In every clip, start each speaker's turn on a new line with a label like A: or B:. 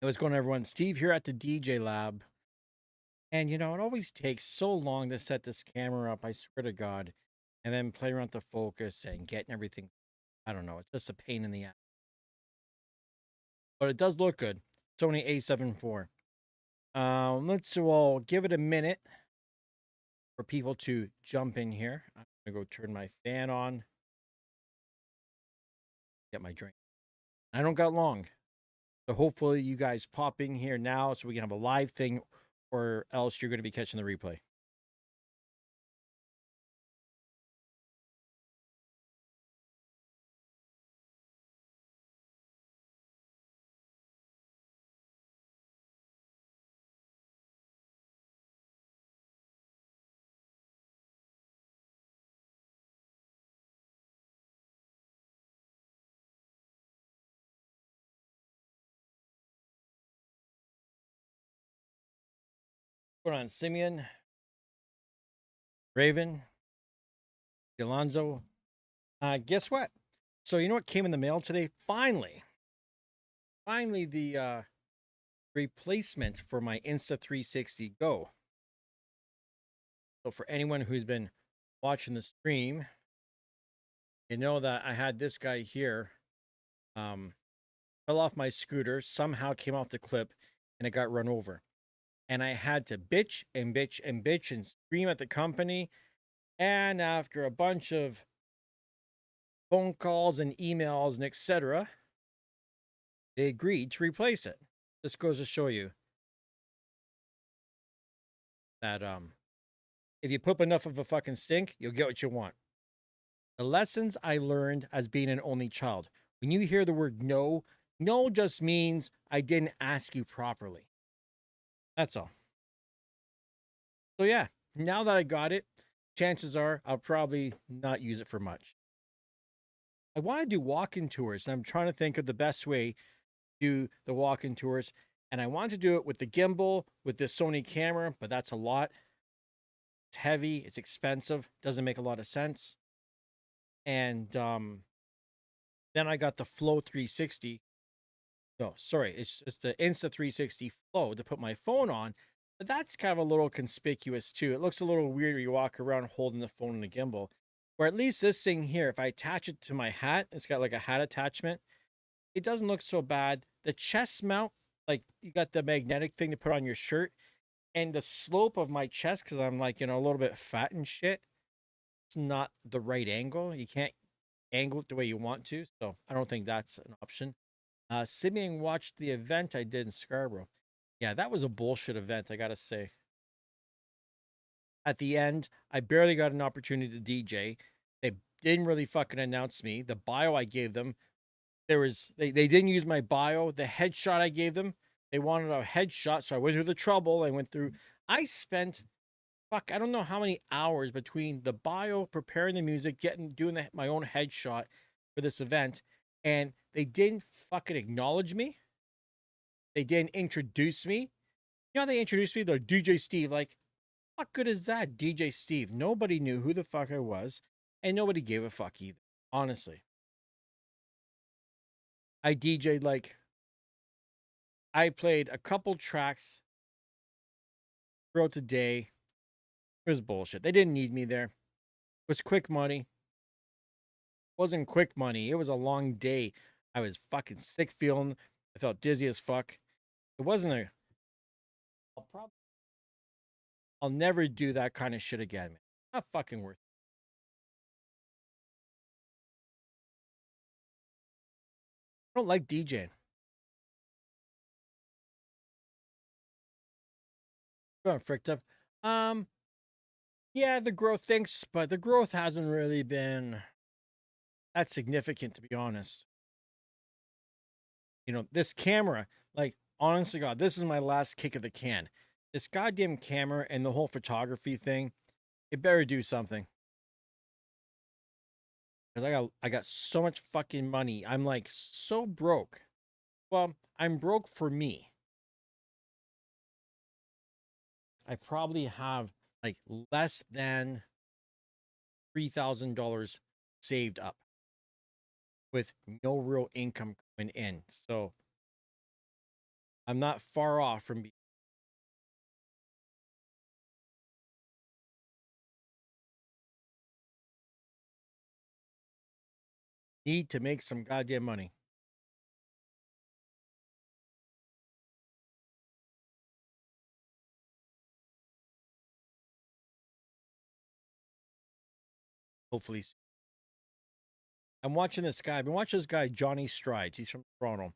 A: Hey, what's going on, everyone? Steve here at the TheDjLab. And it always takes so long to set this camera up, I swear to God, and then play around the focus and getting everything. I don't know. It's just a pain in the ass. But it does look good. Sony A7 IV. Let's all give it a minute for people to jump in here. I'm going to go turn my fan on, get my drink. I don't got long. So hopefully you guys pop in here now so we can have a live thing, or else you're going to be catching the replay. Put on Simeon, Raven, Alonzo. Guess what? So you know what came in the mail today? Finally, the replacement for my Insta360 Go. So for anyone who's been watching the stream, you know that I had this guy here. Fell off my scooter, somehow came off the clip, and it got run over. And I had to bitch and bitch and bitch and scream at the company. And after a bunch of phone calls and emails and etc., they agreed to replace it. This goes to show you that if you poop enough of a fucking stink, you'll get what you want. The lessons I learned as being an only child. When you hear the word no, no just means I didn't ask you properly. That's all. So yeah, now that I got it, chances are I'll probably not use it for much. I want to do walk-in tours, and I'm trying to think of the best way to do the walk-in tours. And I want to do it with the gimbal, with the Sony camera, but that's a lot. It's heavy, it's expensive, doesn't make a lot of sense. And then I got the Flow 360. No, sorry, it's the Insta360 Flow to put my phone on. But that's kind of a little conspicuous too. It looks a little weird when you walk around holding the phone and the gimbal. Or at least this thing here, if I attach it to my hat, it's got like a hat attachment. It doesn't look so bad. The chest mount, like you got the magnetic thing to put on your shirt, and the slope of my chest, because I'm like, a little bit fat and shit, it's not the right angle. You can't angle it the way you want to. So I don't think that's an option. Simeon watched the event I did in Scarborough. Yeah, that was a bullshit event, I gotta say. At the end, I barely got an opportunity to DJ. They didn't really fucking announce me. The bio I gave them, they didn't use my bio. The headshot I gave them, they wanted a headshot, so I went through the trouble. I spent I don't know how many hours between the bio, preparing the music, doing my own headshot for this event, and they didn't fucking acknowledge me. They didn't introduce me. You know, they introduced me, the DJ Steve. Like, what good is that, DJ Steve? Nobody knew who the fuck I was, and nobody gave a fuck either. Honestly, I DJ'd I played a couple tracks throughout the day. It was bullshit. They didn't need me there. It was quick money. It wasn't quick money. It was a long day. I was fucking sick feeling. I felt dizzy as fuck. It wasn't a. I'll probably. I'll never do that kind of shit again, man. Not fucking worth it. I don't like DJing. Going fricked up. Um, yeah, the growth thanks, but the growth hasn't really been that significant, to be honest. This camera, like, honestly, God, this is my last kick of the can. This goddamn camera and the whole photography thing, it better do something. Because I got so much fucking money. I'm like so broke. Well, I'm broke for me. I probably have like less than $3,000 saved up with no real income coming in. So I'm not far off from being. Need to make some goddamn money. Hopefully. I'm watching this guy. I've been watching this guy, Johnny Strides. He's from Toronto.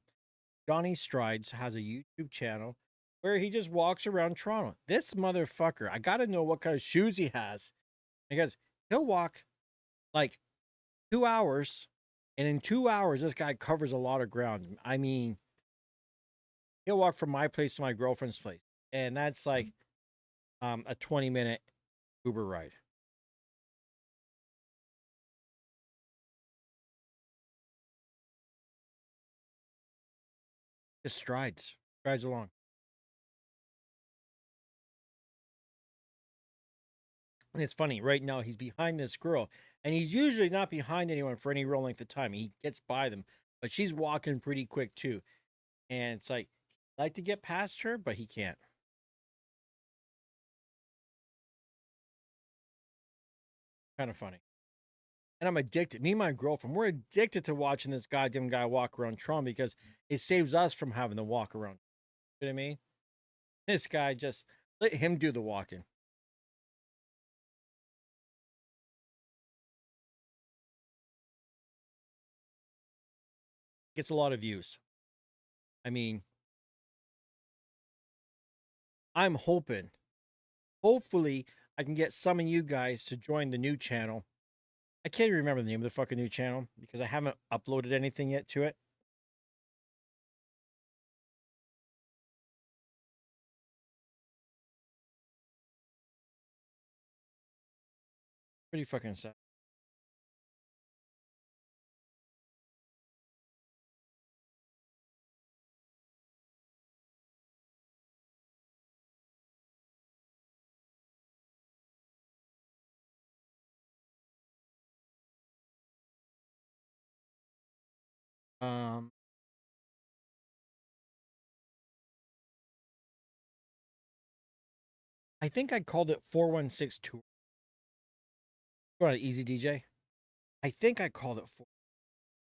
A: Johnny Strides has a YouTube channel where he just walks around Toronto. This motherfucker, I got to know what kind of shoes he has because he'll walk like 2 hours, and in 2 hours, this guy covers a lot of ground. I mean, he'll walk from my place to my girlfriend's place, and that's like a 20-minute Uber ride. Just strides along. And it's funny, right now he's behind this girl, and he's usually not behind anyone for any real length of time. He gets by them, but she's walking pretty quick too. And it's like he'd like to get past her, but he can't. Kind of funny. And I'm addicted. Me and my girlfriend, we're addicted to watching this goddamn guy walk around Trump because it saves us from having to walk around. You know what I mean? This guy just let him do the walking. Gets a lot of views. I mean, I'm hoping, hopefully, I can get some of you guys to join the new channel. I can't even remember the name of the fucking new channel because I haven't uploaded anything yet to it. Pretty fucking sad. Um, I think I called it 4162. Go on, Easy DJ. I think I called it 4.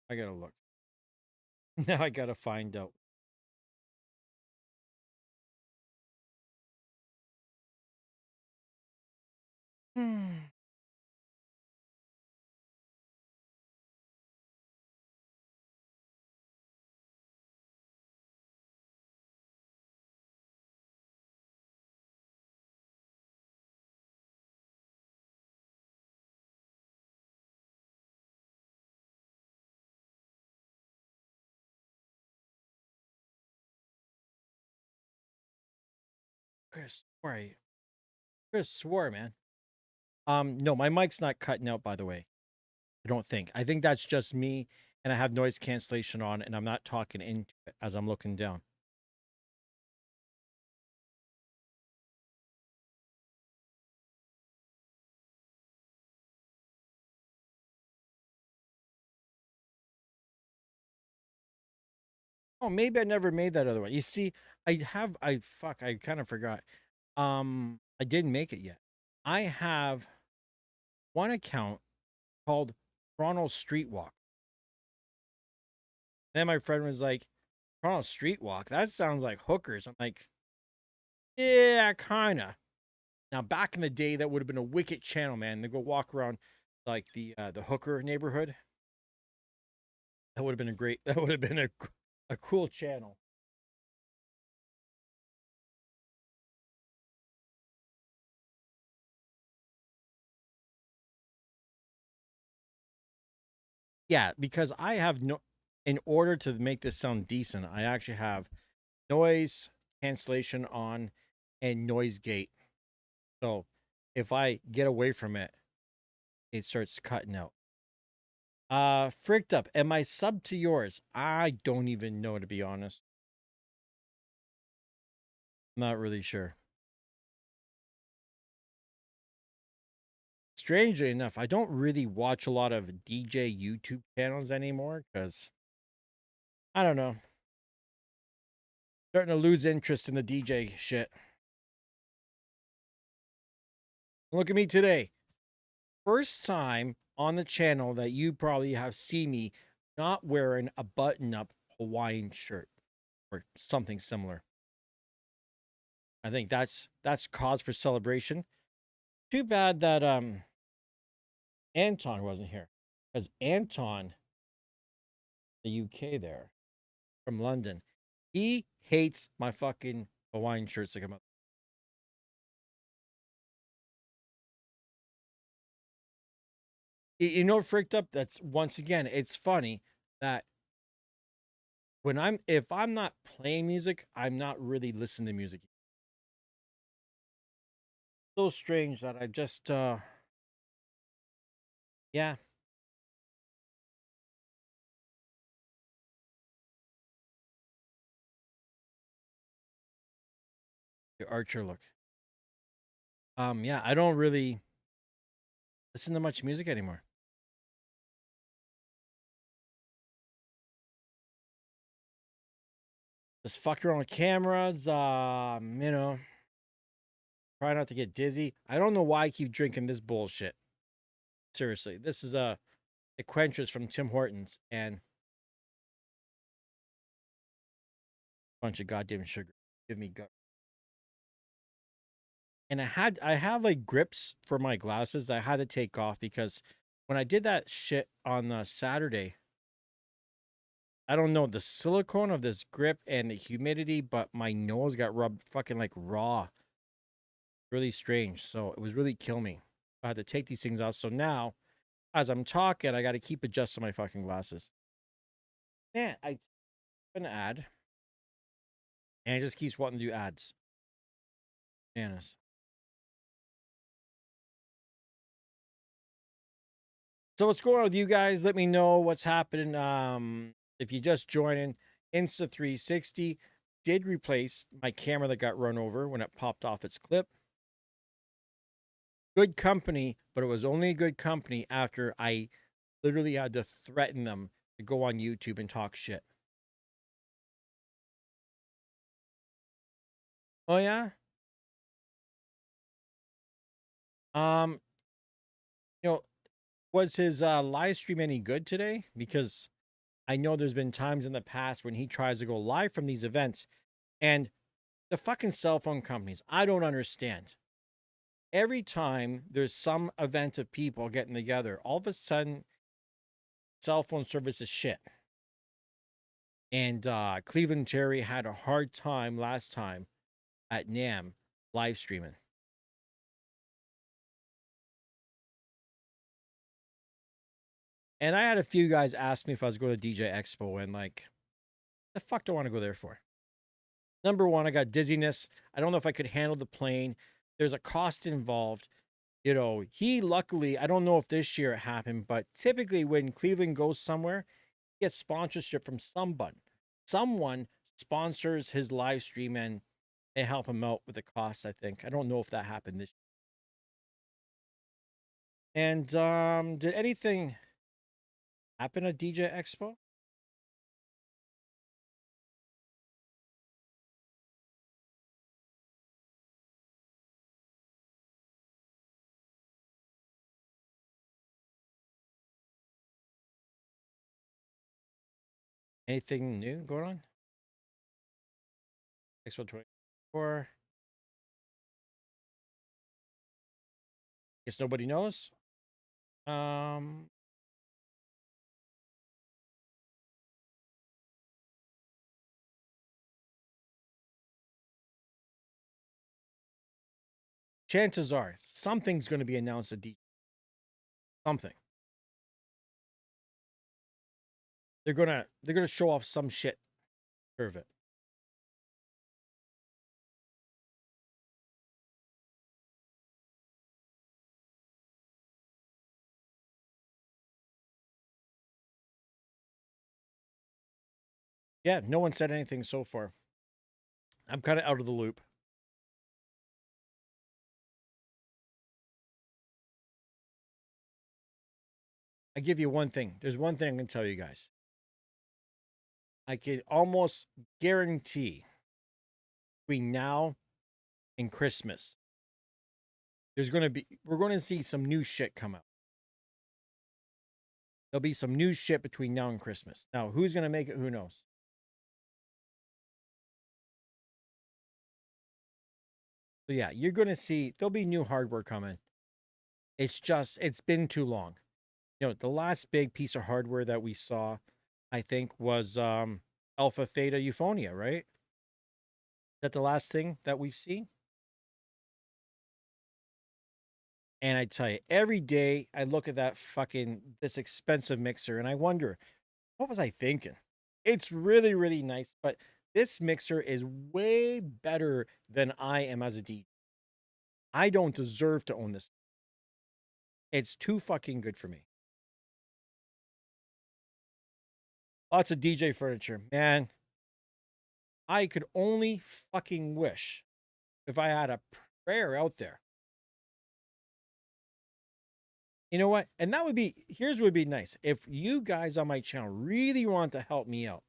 A: I gotta look. Now I gotta find out. Hmm. Could have swore, man. No, my mic's not cutting out, by the way. I don't think. I think that's just me, and I have noise cancellation on, and I'm not talking into it as I'm looking down. Oh, maybe I never made that other one. You see, I kind of forgot. I didn't make it yet. I have one account called Toronto Street Walk. Then my friend was like, Toronto Street Walk? That sounds like hookers. I'm like, yeah, kinda. Now back in the day, that would have been a wicked channel, man. They go walk around like the hooker neighborhood. That would have been a great. That would have been a cool channel. Yeah, because I have no. In order to make this sound decent, I actually have noise cancellation on and noise gate. So if I get away from it, it starts cutting out. Fricked up. Am I sub to yours? I don't even know, to be honest. Not really sure. Strangely enough, I don't really watch a lot of DJ YouTube channels anymore because I don't know. Starting to lose interest in the DJ shit. Look at me today. First time on the channel that you probably have seen me not wearing a button-up Hawaiian shirt or something similar. I think that's cause for celebration. Too bad that Anton wasn't here, because Anton, the UK there from London, he hates my fucking Hawaiian shirts like a mother. You know, freaked up. That's once again, it's funny that if I'm not playing music, I'm not really listening to music. So strange that I just yeah, the Archer look. Yeah, I don't really listen to much music anymore. Just fuck around with cameras, you know, try not to get dizzy. I don't know why I keep drinking this bullshit. Seriously, this is a Quenchers from Tim Hortons and a bunch of goddamn sugar. Give me gut. And I have like grips for my glasses that I had to take off because when I did that shit on Saturday, I don't know the silicone of this grip and the humidity, but my nose got rubbed fucking like raw. Really strange. So it was really kill me. I had to take these things off. So now, as I'm talking, I got to keep adjusting my fucking glasses. Man, I an ad, and it just keeps wanting to do ads. Bananas. So what's going on with you guys? Let me know what's happening. If you just joining, Insta360 did replace my camera that got run over when it popped off its clip. Good company, but it was only a good company after I literally had to threaten them to go on YouTube and talk shit. Oh yeah? Um, you know, was his live stream any good today? Because I know there's been times in the past when he tries to go live from these events and the fucking cell phone companies, I don't understand. Every time there's some event of people getting together, all of a sudden cell phone service is shit. And Cleveland Terry had a hard time last time at NAM live streaming. And I had a few guys ask me if I was going to DJ Expo and like, the fuck do I want to go there for? Number one, I got dizziness. I don't know if I could handle the plane. There's a cost involved. You know, he luckily, I don't know if this year it happened, but typically when Cleveland goes somewhere, he gets sponsorship from someone. Someone sponsors his live stream and they help him out with the cost, I think. I don't know if that happened this year. And did anything happen at DJ Expo? Anything new going on? Expo 24. Guess nobody knows. Um, Chances are something's going to be announced at DJ. Something. They're gonna show off some shit. Curve it. Yeah, no one said anything so far. I'm kind of out of the loop. I give you one thing. There's one thing I can tell you guys. I can almost guarantee between now and Christmas, we're going to see some new shit come out. There'll be some new shit between now and Christmas. Now, who's going to make it? Who knows? So yeah, you're going to see there'll be new hardware coming. It's been too long. The last big piece of hardware that we saw, I think, was Alpha Theta Euphonia, right? Is that the last thing that we've seen? And I tell you, every day I look at this expensive mixer and I wonder, what was I thinking? It's really, really nice, but this mixer is way better than I am as a DJ. I don't deserve to own this. It's too fucking good for me. Lots of DJ furniture. Man, I could only fucking wish if I had a prayer out there. You know what? And here's what would be nice. If you guys on my channel really want to help me out,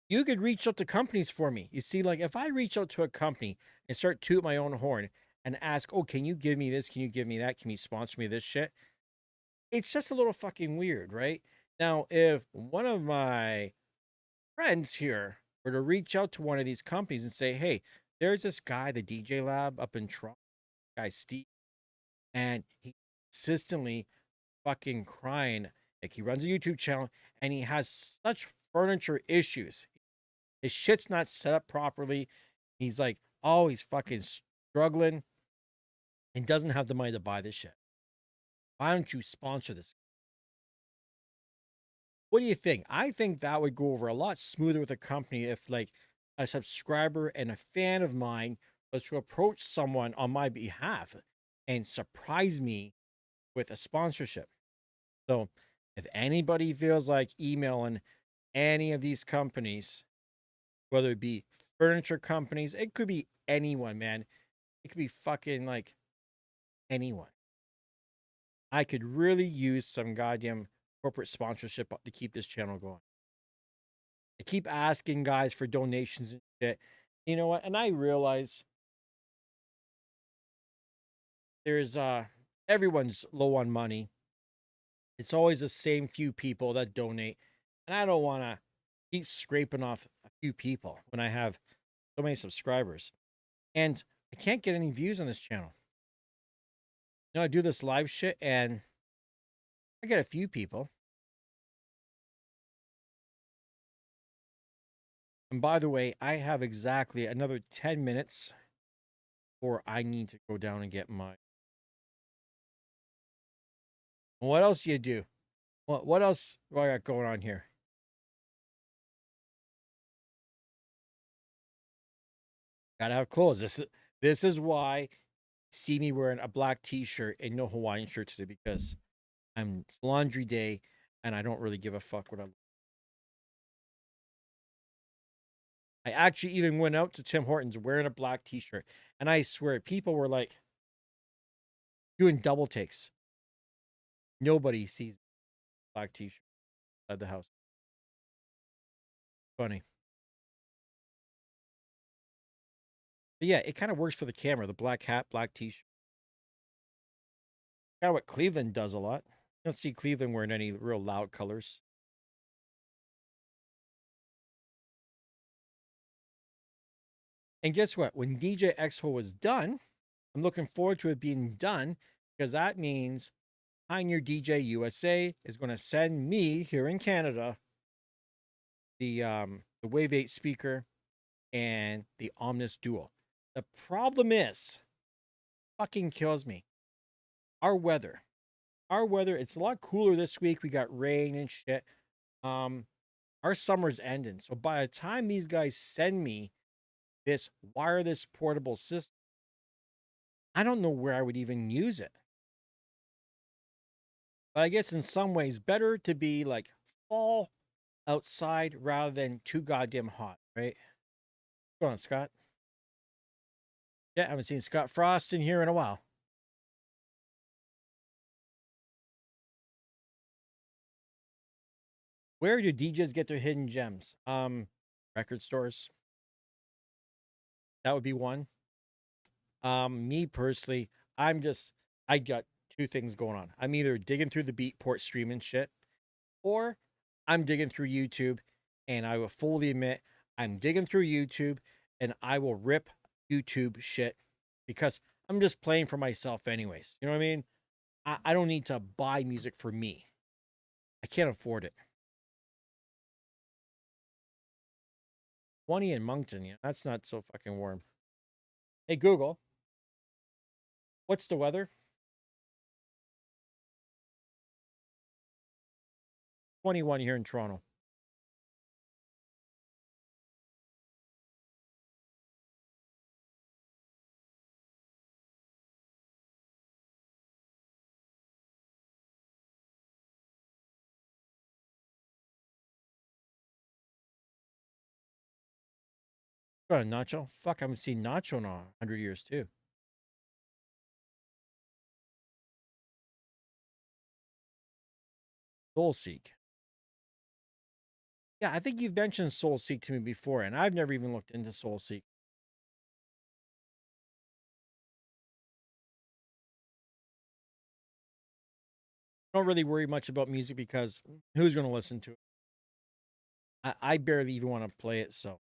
A: you could reach out to companies for me. You see, like if I reach out to a company and start toot my own horn and ask, oh, can you give me this? Can you give me that? Can you sponsor me this shit? It's just a little fucking weird, right? Now, if one of my friends here were to reach out to one of these companies and say, hey, there's this guy, the TheDjLab up in Toronto, guy Steve, and he consistently fucking crying. Like he runs a YouTube channel and he has such furniture issues. His shit's not set up properly. He's like always fucking struggling and doesn't have the money to buy this shit. Why don't you sponsor this? What do you think? I think that would go over a lot smoother with a company if like a subscriber and a fan of mine was to approach someone on my behalf and surprise me with a sponsorship. So if anybody feels like emailing any of these companies, whether it be furniture companies, it could be anyone, man. It could be fucking like anyone. I could really use some goddamn corporate sponsorship to keep this channel going. I keep asking guys for donations and shit. You know what? And I realize there's everyone's low on money. It's always the same few people that donate. And I don't want to keep scraping off a few people when I have so many subscribers. And I can't get any views on this channel. I do this live shit and I get a few people. And by the way, I have exactly another 10 minutes before I need to go down and get my. What else do you do? What else do I got going on here? Gotta have clothes. This is why you see me wearing a black t-shirt and no Hawaiian shirt today, because it's laundry day and I don't really give a fuck what I actually even went out to Tim Hortons wearing a black t-shirt, and I swear people were like doing double takes. Nobody sees black t-shirt at the house. Funny. But yeah, it kind of works for the camera. The black hat, black t-shirt. Kind of what Cleveland does a lot. You don't see Cleveland wearing any real loud colors. And guess what? When DJ Expo was done, I'm looking forward to it being done, because that means Pioneer DJ USA is going to send me here in Canada the Wave 8 speaker and the Omnis Duo. The problem is, fucking kills me. Our weather. It's a lot cooler this week. We got rain and shit. Our summer's ending. So by the time these guys send me this wireless portable system, I don't know where I would even use it. But I guess in some ways, better to be like fall outside rather than too goddamn hot, right? Go on, Scott. Yeah, I haven't seen Scott Frost in here in a while. Where do DJs get their hidden gems? Record stores. That would be one. Me personally, I got two things going on. I'm either digging through the Beatport streaming shit, or I'm digging through YouTube, and I will fully admit I'm digging through YouTube, and I will rip YouTube shit because I'm just playing for myself anyways. You know what I mean? I don't need to buy music for me. I can't afford it. 20 in Moncton, yeah, that's not so fucking warm. Hey Google, what's the weather? 21 here in Toronto. Got a nacho? Fuck, I haven't seen nacho in 100 years too. Soul Seek. Yeah, I think you've mentioned Soul Seek to me before, and I've never even looked into Soul Seek. I don't really worry much about music because who's going to listen to it? I barely even want to play it. So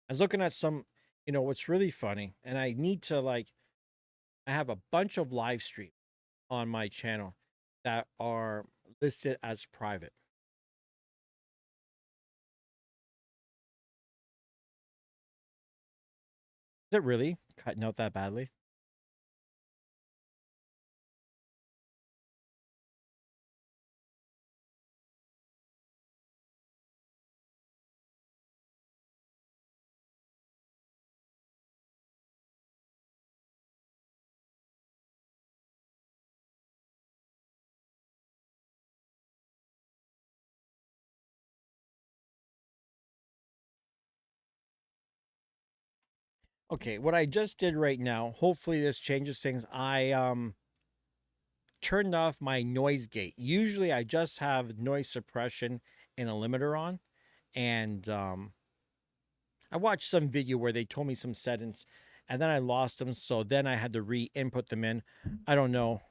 A: I was looking at some, what's really funny, and I need to I have a bunch of live streams on my channel that are listed as private. Is it really cutting out that badly? Okay, what I just did right now, hopefully this changes things. I turned off my noise gate. Usually I just have noise suppression and a limiter on. And I watched some video where they told me some settings and then I lost them. So then I had to re-input them in. I don't know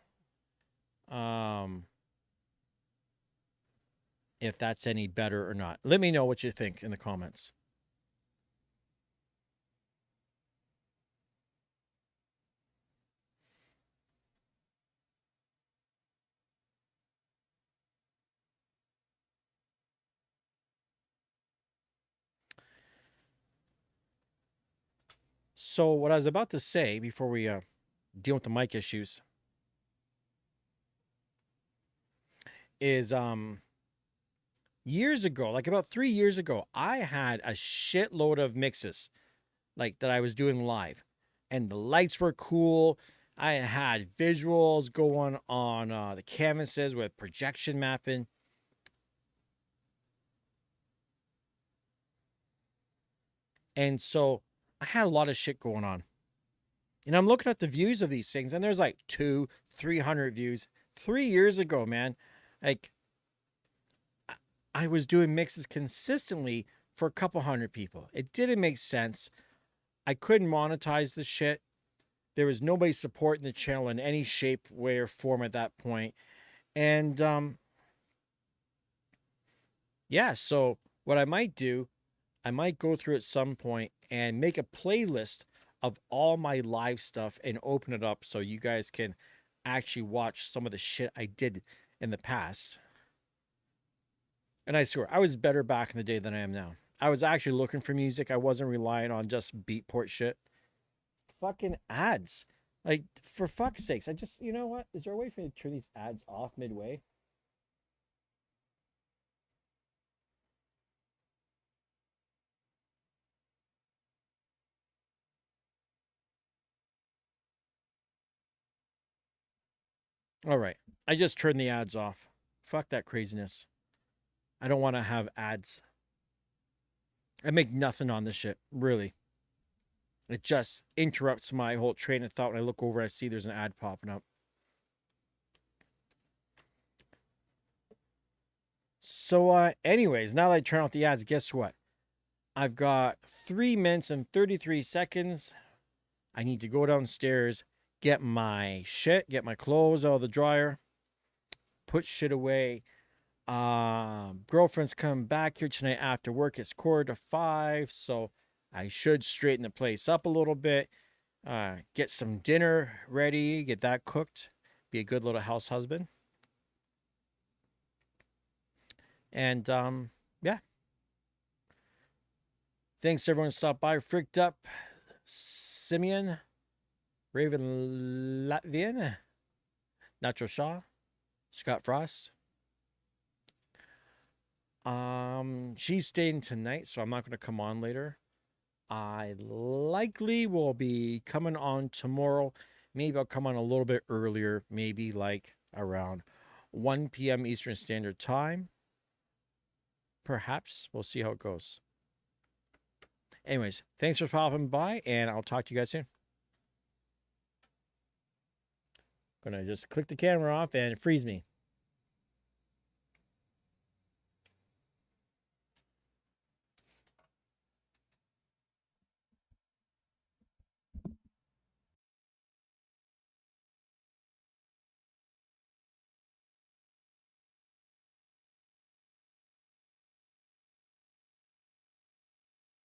A: if that's any better or not. Let me know what you think in the comments. So what I was about to say before we deal with the mic issues is years ago, like about 3 years ago, I had a shitload of mixes like that I was doing live, and the lights were cool. I had visuals going on the canvases with projection mapping. And so I had a lot of shit going on. And I'm looking at the views of these things, and there's like 300 views. 3 years ago, man, like I was doing mixes consistently for a couple hundred people. It didn't make sense. I couldn't monetize the shit. There was nobody supporting the channel in any shape, way, or form at that point. And yeah, so what I might do, I might go through at some point and make a playlist of all my live stuff and open it up so you guys can actually watch some of the shit I did in the past. And I swear, I was better back in the day than I am now. I was actually looking for music. I wasn't relying on just Beatport shit. Fucking ads. Like, for fuck's sakes, you know what? Is there a way for me to turn these ads off midway? All right. I just turned the ads off. Fuck that craziness. I don't want to have ads. I make nothing on this shit, really. It just interrupts my whole train of thought when I look over and I see there's an ad popping up. So, anyways, now that I turn off the ads, guess what? I've got 3 minutes and 33 seconds. I need to go downstairs, get my shit, get my clothes out of the dryer, put shit away. Girlfriend's coming back here tonight after work. It's 4:45, so I should straighten the place up a little bit. Get some dinner ready, get that cooked. Be a good little house husband. And yeah. Thanks everyone to stop by. Freaked Up, Simeon, Raven Latvian, Nacho Shaw, Scott Frost. She's staying tonight, so I'm not gonna come on later. I likely will be coming on tomorrow. Maybe I'll come on a little bit earlier, maybe like around 1 p.m. Eastern Standard Time. Perhaps. We'll see how it goes. Anyways, thanks for popping by, and I'll talk to you guys soon. Gonna just click the camera off and freeze me.